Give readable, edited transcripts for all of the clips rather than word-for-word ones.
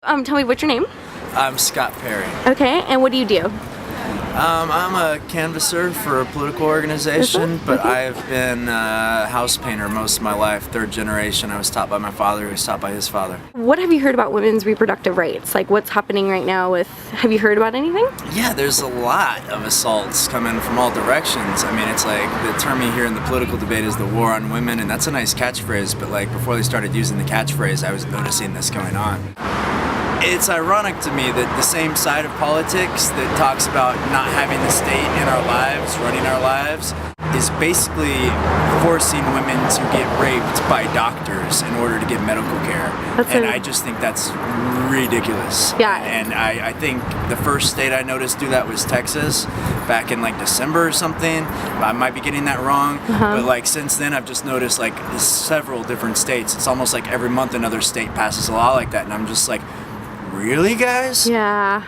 Tell me, what's your name? I'm Scott Perry. Okay, and what do you do? I'm a canvasser for a political organization, but I've been a house painter most of my life, third generation. I was taught by my father, who was taught by his father. What have you heard about women's reproductive rights? Like, what's happening right now with, have you heard about anything? Yeah, there's a lot of assaults coming from all directions. I mean, it's like, the term you hear in the political debate is the war on women, and that's a nice catchphrase, but like, before they started using the catchphrase, I was noticing this going on. It's ironic to me that the same side of politics that talks about not having the state in our lives, running our lives, is basically forcing women to get raped by doctors in order to get medical care. I just think that's ridiculous. Yeah. And I think the first state I noticed do that was Texas, back in like December or something. I might be getting that wrong, but like since then I've just noticed like several different states. It's almost like every month another state passes a law like that, and I'm just like, really, guys? Yeah.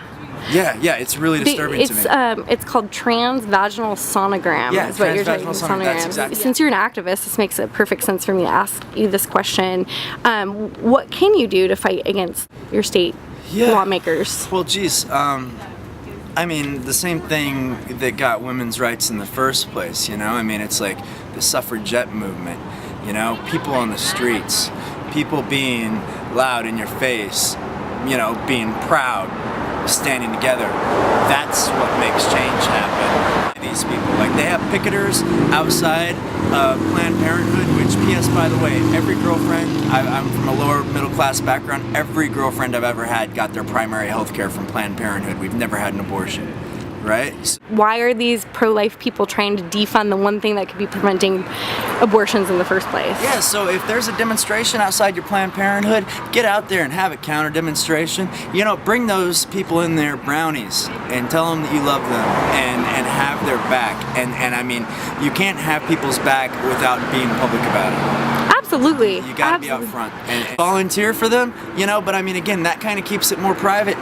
Yeah, it's really disturbing to me. It's called transvaginal sonogram. Yeah, is what you're transvaginal sonogram. That's exactly. Since you're an activist, this makes a perfect sense for me to ask you this question. What can you do to fight against your state lawmakers? Well, geez, I mean, the same thing that got women's rights in the first place, you know? I mean, it's like the suffragette movement, you know? People on the streets, people being loud in your face, you know, being proud, standing together. That's what makes change happen. These people, like, they have picketers outside Planned Parenthood, which, P.S. by the way, every girlfriend, I'm from a lower middle class background, every girlfriend I've ever had got their primary health care from Planned Parenthood. We've never had an abortion. Right? Why are these pro-life people trying to defund the one thing that could be preventing abortions in the first place? Yeah, so if there's a demonstration outside your Planned Parenthood, get out there and have a counter demonstration. You know, bring those people in there brownies and tell them that you love them and have their back. And I mean, you can't have people's back without being public about it. Absolutely. You gotta be out front and volunteer for them, you know, but I mean, again, that kind of keeps it more private.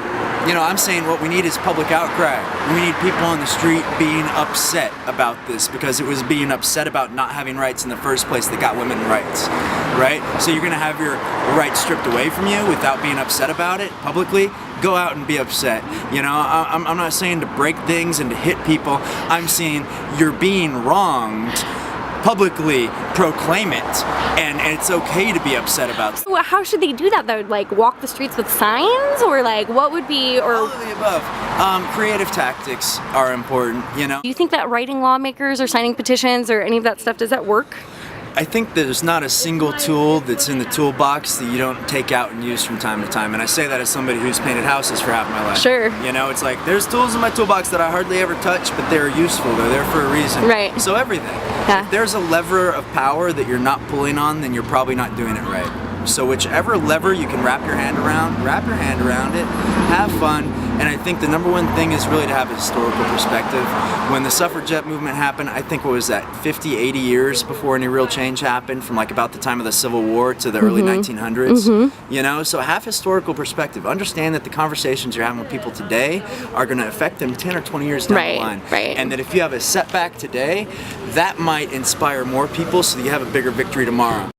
You know, I'm saying what we need is public outcry. We need people on the street being upset about this, because it was being upset about not having rights in the first place that got women rights, right? So you're gonna have your rights stripped away from you without being upset about it publicly? Go out and be upset. You know, I'm not saying to break things and to hit people. I'm saying you're being wronged. Publicly proclaim it, and it's okay to be upset about it. So how should they do that though? Like walk the streets with signs, or like what would be, or all of the above. Creative tactics are important, you know. Do you think that writing lawmakers or signing petitions or any of that stuff, does that work? I think there's not a single tool that's in the toolbox that you don't take out and use from time to time, and I say that as somebody who's painted houses for half my life. Sure. You know, it's like there's tools in my toolbox that I hardly ever touch, but they're useful. They're there for a reason. Right. So everything. Yeah. If there's a lever of power that you're not pulling on, then you're probably not doing it right. So whichever lever you can wrap your hand around it, have fun, and I think the number one thing is really to have a historical perspective. When the suffragette movement happened, I think, what was that, 50, 80 years before any real change happened, from like about the time of the Civil War to the early 1900s, you know? So have historical perspective. Understand that the conversations you're having with people today are gonna affect them 10 or 20 years down the line. Right. And that if you have a setback today, that might inspire more people so that you have a bigger victory tomorrow.